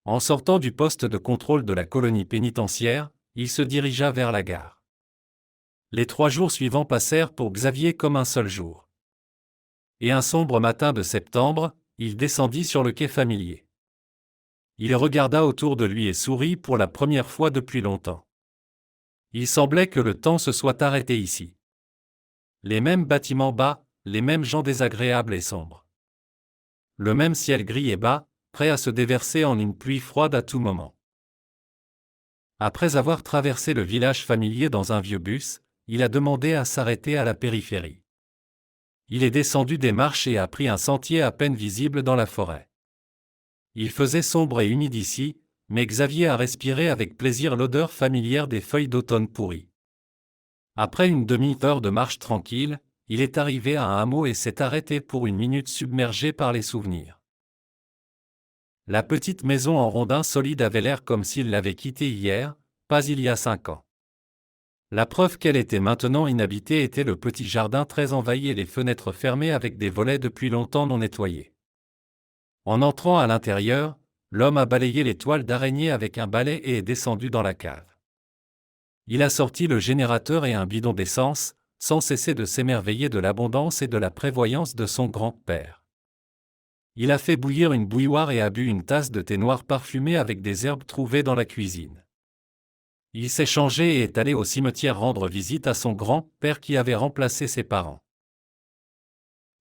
En sortant du poste de contrôle de la colonie pénitentiaire, il se dirigea vers la gare. Les 3 jours suivants passèrent pour Xavier comme un seul jour. Et un sombre matin de septembre, il descendit sur le quai familier. Il regarda autour de lui et sourit pour la première fois depuis longtemps. Il semblait que le temps se soit arrêté ici. Les mêmes bâtiments bas, les mêmes gens désagréables et sombres. Le même ciel gris et bas, prêt à se déverser en une pluie froide à tout moment. Après avoir traversé le village familier dans un vieux bus, il a demandé à s'arrêter à la périphérie. Il est descendu des marches et a pris un sentier à peine visible dans la forêt. Il faisait sombre et humide ici, mais Xavier a respiré avec plaisir l'odeur familière des feuilles d'automne pourries. Après une demi-heure de marche tranquille, il est arrivé à un hameau et s'est arrêté pour une minute submergé par les souvenirs. La petite maison en rondin solide avait l'air comme s'il l'avait quittée hier, pas il y a 5 ans. La preuve qu'elle était maintenant inhabitée était le petit jardin très envahi et les fenêtres fermées avec des volets depuis longtemps non nettoyés. En entrant à l'intérieur, l'homme a balayé les toiles d'araignée avec un balai et est descendu dans la cave. Il a sorti le générateur et un bidon d'essence, sans cesser de s'émerveiller de l'abondance et de la prévoyance de son grand-père. Il a fait bouillir une bouilloire et a bu une tasse de thé noir parfumé avec des herbes trouvées dans la cuisine. Il s'est changé et est allé au cimetière rendre visite à son grand-père qui avait remplacé ses parents.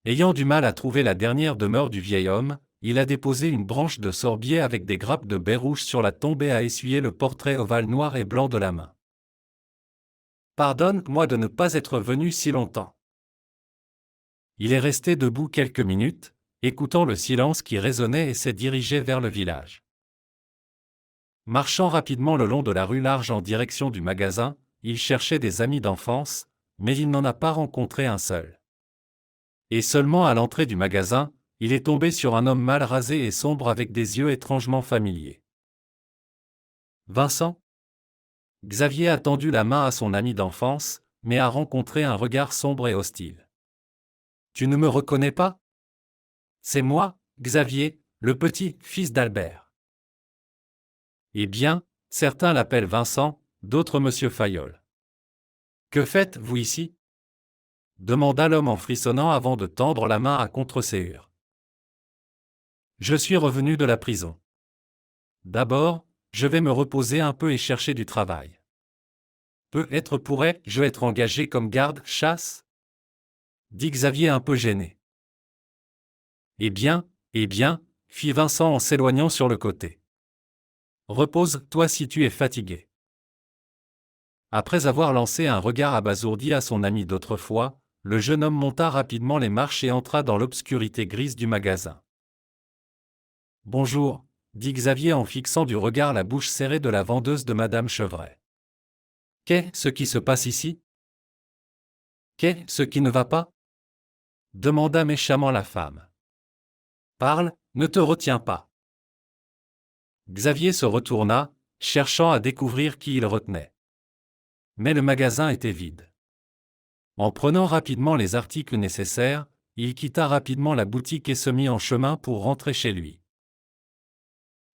Ayant du mal à trouver la dernière demeure du vieil homme, il a déposé une branche de sorbier avec des grappes de baies rouges sur la tombe et a essuyé le portrait ovale noir et blanc de la main. Pardonne-moi de ne pas être venu si longtemps. Il est resté debout quelques minutes, écoutant le silence qui résonnait et s'est dirigé vers le village. Marchant rapidement le long de la rue large en direction du magasin, il cherchait des amis d'enfance, mais il n'en a pas rencontré un seul. Et seulement à l'entrée du magasin, il est tombé sur un homme mal rasé et sombre avec des yeux étrangement familiers. Vincent ? Xavier a tendu la main à son ami d'enfance, mais a rencontré un regard sombre et hostile. Tu ne me reconnais pas ? C'est moi, Xavier, le petit fils d'Albert. Eh bien, certains l'appellent Vincent, d'autres Monsieur Fayolle. Que faites-vous ici ? Demanda l'homme en frissonnant avant de tendre la main à contre-séhure. Je suis revenu de la prison. D'abord, je vais me reposer un peu et chercher du travail. Peut-être pourrais-je être engagé comme garde-chasse ? Dit Xavier un peu gêné. Eh bien, fit Vincent en s'éloignant sur le côté. Repose-toi si tu es fatigué. Après avoir lancé un regard abasourdi à son ami d'autrefois, le jeune homme monta rapidement les marches et entra dans l'obscurité grise du magasin. Bonjour, dit Xavier en fixant du regard la bouche serrée de la vendeuse de Madame Chevret. Qu'est-ce qui se passe ici ? Qu'est-ce qui ne va pas ? Demanda méchamment la femme. Parle, ne te retiens pas. Xavier se retourna, cherchant à découvrir qui il retenait. Mais le magasin était vide. En prenant rapidement les articles nécessaires, il quitta rapidement la boutique et se mit en chemin pour rentrer chez lui.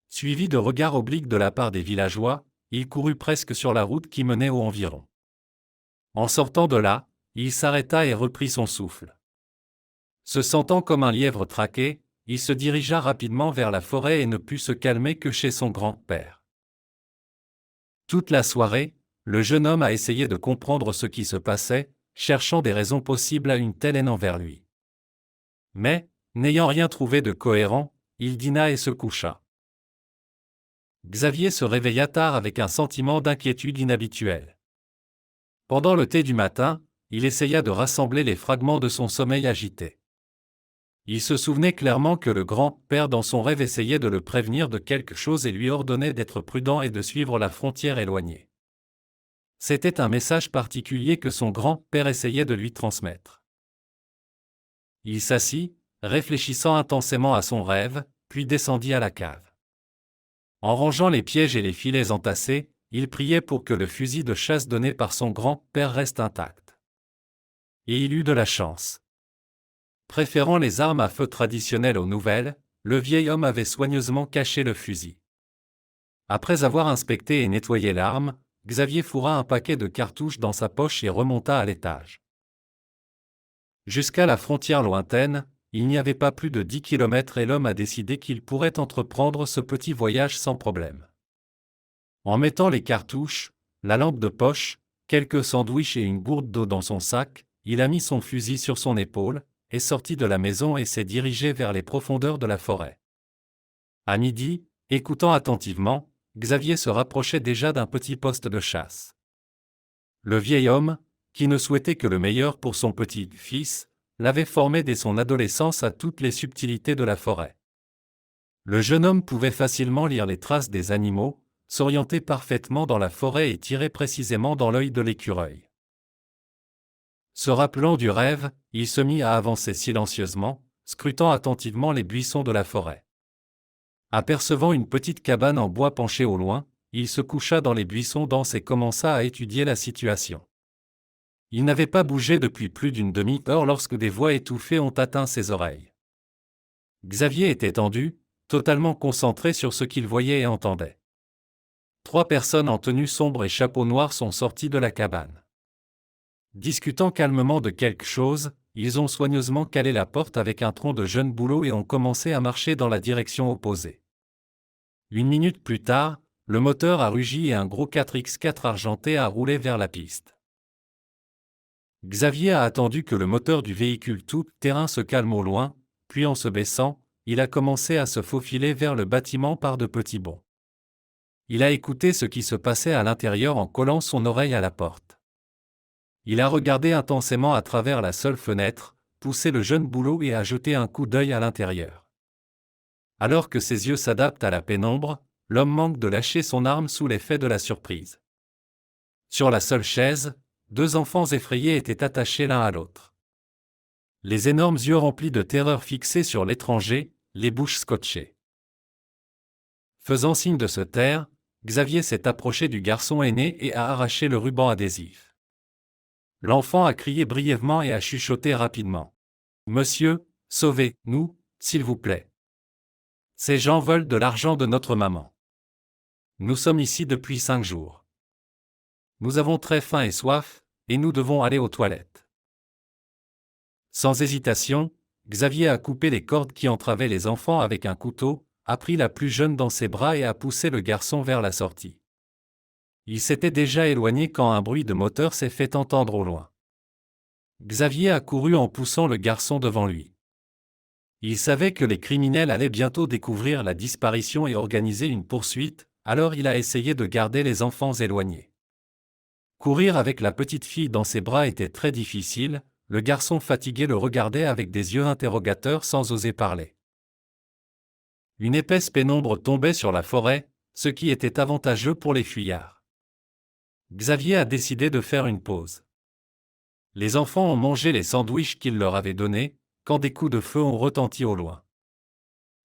Suivi de regards obliques de la part des villageois, il courut presque sur la route qui menait au environ. En sortant de là, il s'arrêta et reprit son souffle. Se sentant comme un lièvre traqué, il se dirigea rapidement vers la forêt et ne put se calmer que chez son grand-père. Toute la soirée, le jeune homme a essayé de comprendre ce qui se passait, cherchant des raisons possibles à une telle haine envers lui. Mais, n'ayant rien trouvé de cohérent, il dîna et se coucha. Xavier se réveilla tard avec un sentiment d'inquiétude inhabituel. Pendant le thé du matin, il essaya de rassembler les fragments de son sommeil agité. Il se souvenait clairement que le grand-père dans son rêve essayait de le prévenir de quelque chose et lui ordonnait d'être prudent et de suivre la frontière éloignée. C'était un message particulier que son grand-père essayait de lui transmettre. Il s'assit, réfléchissant intensément à son rêve, puis descendit à la cave. En rangeant les pièges et les filets entassés, il priait pour que le fusil de chasse donné par son grand-père reste intact. Et il eut de la chance. Préférant les armes à feu traditionnelles aux nouvelles, le vieil homme avait soigneusement caché le fusil. Après avoir inspecté et nettoyé l'arme, Xavier fourra un paquet de cartouches dans sa poche et remonta à l'étage. Jusqu'à la frontière lointaine, il n'y avait pas plus de 10 kilomètres et l'homme a décidé qu'il pourrait entreprendre ce petit voyage sans problème. En mettant les cartouches, la lampe de poche, quelques sandwichs et une gourde d'eau dans son sac, il a mis son fusil sur son épaule, est sorti de la maison et s'est dirigé vers les profondeurs de la forêt. À midi, écoutant attentivement, Xavier se rapprochait déjà d'un petit poste de chasse. Le vieil homme, qui ne souhaitait que le meilleur pour son petit-fils, l'avait formé dès son adolescence à toutes les subtilités de la forêt. Le jeune homme pouvait facilement lire les traces des animaux, s'orienter parfaitement dans la forêt et tirer précisément dans l'œil de l'écureuil. Se rappelant du rêve, il se mit à avancer silencieusement, scrutant attentivement les buissons de la forêt. Apercevant une petite cabane en bois penchée au loin, il se coucha dans les buissons denses et commença à étudier la situation. Il n'avait pas bougé depuis plus d'une demi-heure lorsque des voix étouffées ont atteint ses oreilles. Xavier était tendu, totalement concentré sur ce qu'il voyait et entendait. 3 personnes en tenue sombre et chapeau noir sont sorties de la cabane. Discutant calmement de quelque chose, ils ont soigneusement calé la porte avec un tronc de jeune bouleau et ont commencé à marcher dans la direction opposée. 1 minute plus tard, le moteur a rugi et un gros 4x4 argenté a roulé vers la piste. Xavier a attendu que le moteur du véhicule tout-terrain se calme au loin, puis en se baissant, il a commencé à se faufiler vers le bâtiment par de petits bonds. Il a écouté ce qui se passait à l'intérieur en collant son oreille à la porte. Il a regardé intensément à travers la seule fenêtre, poussé le jeune bouleau et a jeté un coup d'œil à l'intérieur. Alors que ses yeux s'adaptent à la pénombre, l'homme manque de lâcher son arme sous l'effet de la surprise. Sur la seule chaise, 2 enfants effrayés étaient attachés l'un à l'autre. Les énormes yeux remplis de terreur fixés sur l'étranger, les bouches scotchées. Faisant signe de se taire, Xavier s'est approché du garçon aîné et a arraché le ruban adhésif. L'enfant a crié brièvement et a chuchoté rapidement. « Monsieur, sauvez-nous, s'il vous plaît. Ces gens veulent de l'argent de notre maman. Nous sommes ici depuis 5 jours. Nous avons très faim et soif, et nous devons aller aux toilettes. » Sans hésitation, Xavier a coupé les cordes qui entravaient les enfants avec un couteau, a pris la plus jeune dans ses bras et a poussé le garçon vers la sortie. Il s'était déjà éloigné quand un bruit de moteur s'est fait entendre au loin. Xavier a couru en poussant le garçon devant lui. Il savait que les criminels allaient bientôt découvrir la disparition et organiser une poursuite, alors il a essayé de garder les enfants éloignés. Courir avec la petite fille dans ses bras était très difficile, le garçon fatigué le regardait avec des yeux interrogateurs sans oser parler. Une épaisse pénombre tombait sur la forêt, ce qui était avantageux pour les fuyards. Xavier a décidé de faire une pause. Les enfants ont mangé les sandwichs qu'il leur avait donnés, quand des coups de feu ont retenti au loin.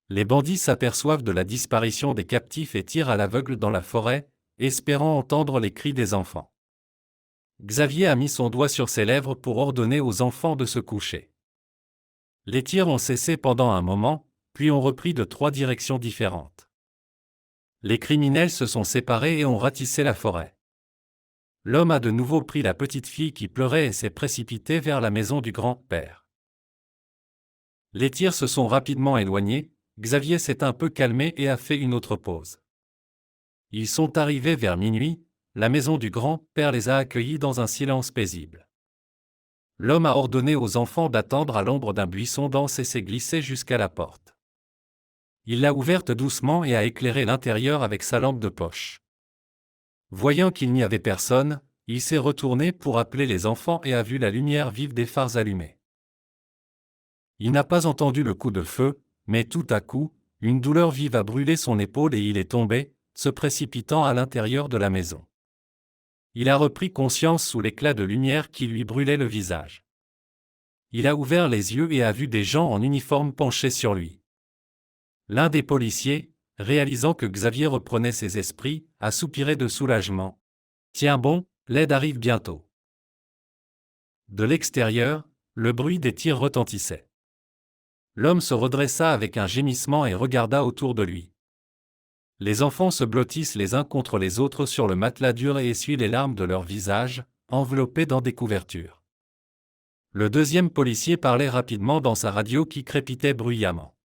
Les bandits s'aperçoivent de la disparition des captifs et tirent à l'aveugle dans la forêt, espérant entendre les cris des enfants. Xavier a mis son doigt sur ses lèvres pour ordonner aux enfants de se coucher. Les tirs ont cessé pendant un moment, puis ont repris de 3 directions différentes. Les criminels se sont séparés et ont ratissé la forêt. L'homme a de nouveau pris la petite fille qui pleurait et s'est précipité vers la maison du grand-père. Les tirs se sont rapidement éloignés, Xavier s'est un peu calmé et a fait une autre pause. Ils sont arrivés vers minuit, la maison du grand-père les a accueillis dans un silence paisible. L'homme a ordonné aux enfants d'attendre à l'ombre d'un buisson dense et s'est glissé jusqu'à la porte. Il l'a ouverte doucement et a éclairé l'intérieur avec sa lampe de poche. Voyant qu'il n'y avait personne, il s'est retourné pour appeler les enfants et a vu la lumière vive des phares allumés. Il n'a pas entendu le coup de feu, mais tout à coup, une douleur vive a brûlé son épaule et il est tombé, se précipitant à l'intérieur de la maison. Il a repris conscience sous l'éclat de lumière qui lui brûlait le visage. Il a ouvert les yeux et a vu des gens en uniforme penchés sur lui. L'un des policiers, réalisant que Xavier reprenait ses esprits, a soupiré de soulagement. « Tiens bon, l'aide arrive bientôt. » De l'extérieur, le bruit des tirs retentissait. L'homme se redressa avec un gémissement et regarda autour de lui. Les enfants se blottissent les uns contre les autres sur le matelas dur et essuient les larmes de leur visage, enveloppés dans des couvertures. Le deuxième policier parlait rapidement dans sa radio qui crépitait bruyamment.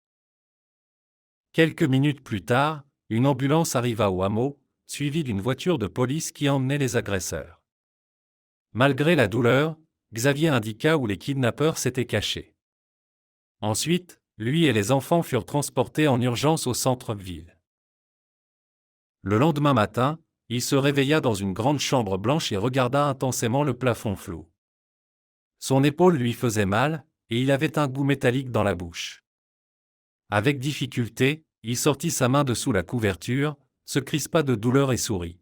Quelques minutes plus tard, une ambulance arriva au hameau, suivie d'une voiture de police qui emmenait les agresseurs. Malgré la douleur, Xavier indiqua où les kidnappeurs s'étaient cachés. Ensuite, lui et les enfants furent transportés en urgence au centre-ville. Le lendemain matin, il se réveilla dans une grande chambre blanche et regarda intensément le plafond flou. Son épaule lui faisait mal, et il avait un goût métallique dans la bouche. Avec difficulté, il sortit sa main de sous la couverture, se crispa de douleur et sourit.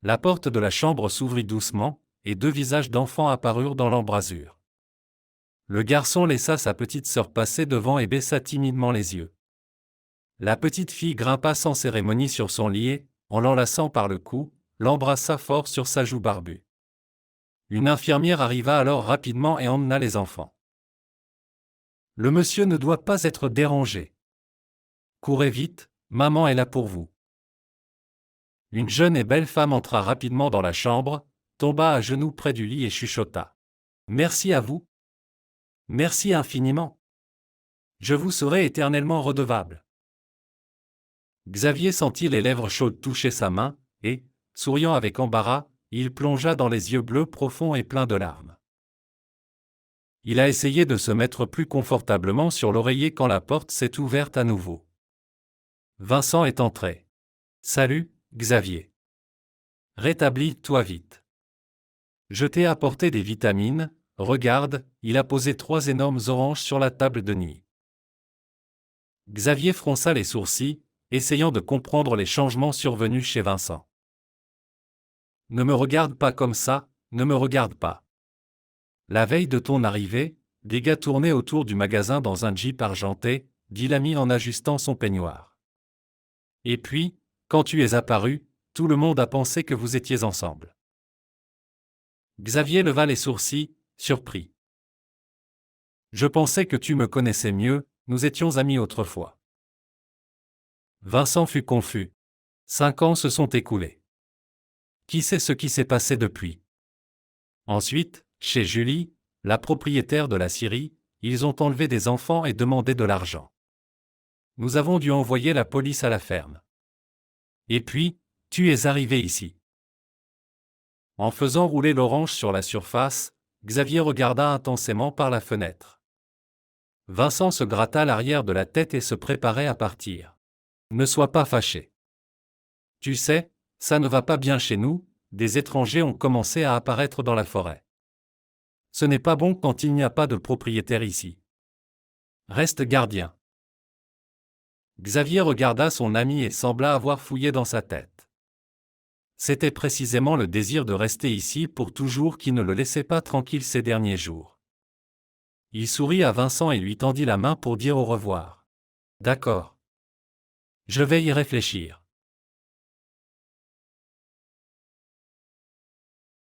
La porte de la chambre s'ouvrit doucement, et deux visages d'enfants apparurent dans l'embrasure. Le garçon laissa sa petite sœur passer devant et baissa timidement les yeux. La petite fille grimpa sans cérémonie sur son lit et, en l'enlaçant par le cou, l'embrassa fort sur sa joue barbue. Une infirmière arriva alors rapidement et emmena les enfants. « Le monsieur ne doit pas être dérangé. Courez vite, maman est là pour vous. » Une jeune et belle femme entra rapidement dans la chambre, tomba à genoux près du lit et chuchota. « Merci à vous. Merci infiniment. Je vous serai éternellement redevable. » Xavier sentit les lèvres chaudes toucher sa main, et, souriant avec embarras, il plongea dans les yeux bleus profonds et pleins de larmes. Il a essayé de se mettre plus confortablement sur l'oreiller quand la porte s'est ouverte à nouveau. Vincent est entré. « Salut, Xavier. Rétablis-toi vite. Je t'ai apporté des vitamines, regarde, il a posé 3 énormes oranges sur la table de nuit. » Xavier fronça les sourcils, essayant de comprendre les changements survenus chez Vincent. « Ne me regarde pas comme ça, ne me regarde pas. La veille de ton arrivée, des gars tournaient autour du magasin dans un jeep argenté, dit l'ami en ajustant son peignoir. Et puis, quand tu es apparu, tout le monde a pensé que vous étiez ensemble. » Xavier leva les sourcils, surpris. « Je pensais que tu me connaissais mieux, nous étions amis autrefois. » Vincent fut confus. 5 ans se sont écoulés. Qui sait ce qui s'est passé depuis? Ensuite, chez Julie, la propriétaire de la scierie, ils ont enlevé des enfants et demandé de l'argent. Nous avons dû envoyer la police à la ferme. Et puis, tu es arrivé ici. En faisant rouler l'orange sur la surface, Xavier regarda intensément par la fenêtre. Vincent se gratta l'arrière de la tête et se préparait à partir. Ne sois pas fâché. Tu sais, ça ne va pas bien chez nous, des étrangers ont commencé à apparaître dans la forêt. Ce n'est pas bon quand il n'y a pas de propriétaire ici. Reste gardien. Xavier regarda son ami et sembla avoir fouillé dans sa tête. C'était précisément le désir de rester ici pour toujours qui ne le laissait pas tranquille ces derniers jours. Il sourit à Vincent et lui tendit la main pour dire au revoir. D'accord. Je vais y réfléchir.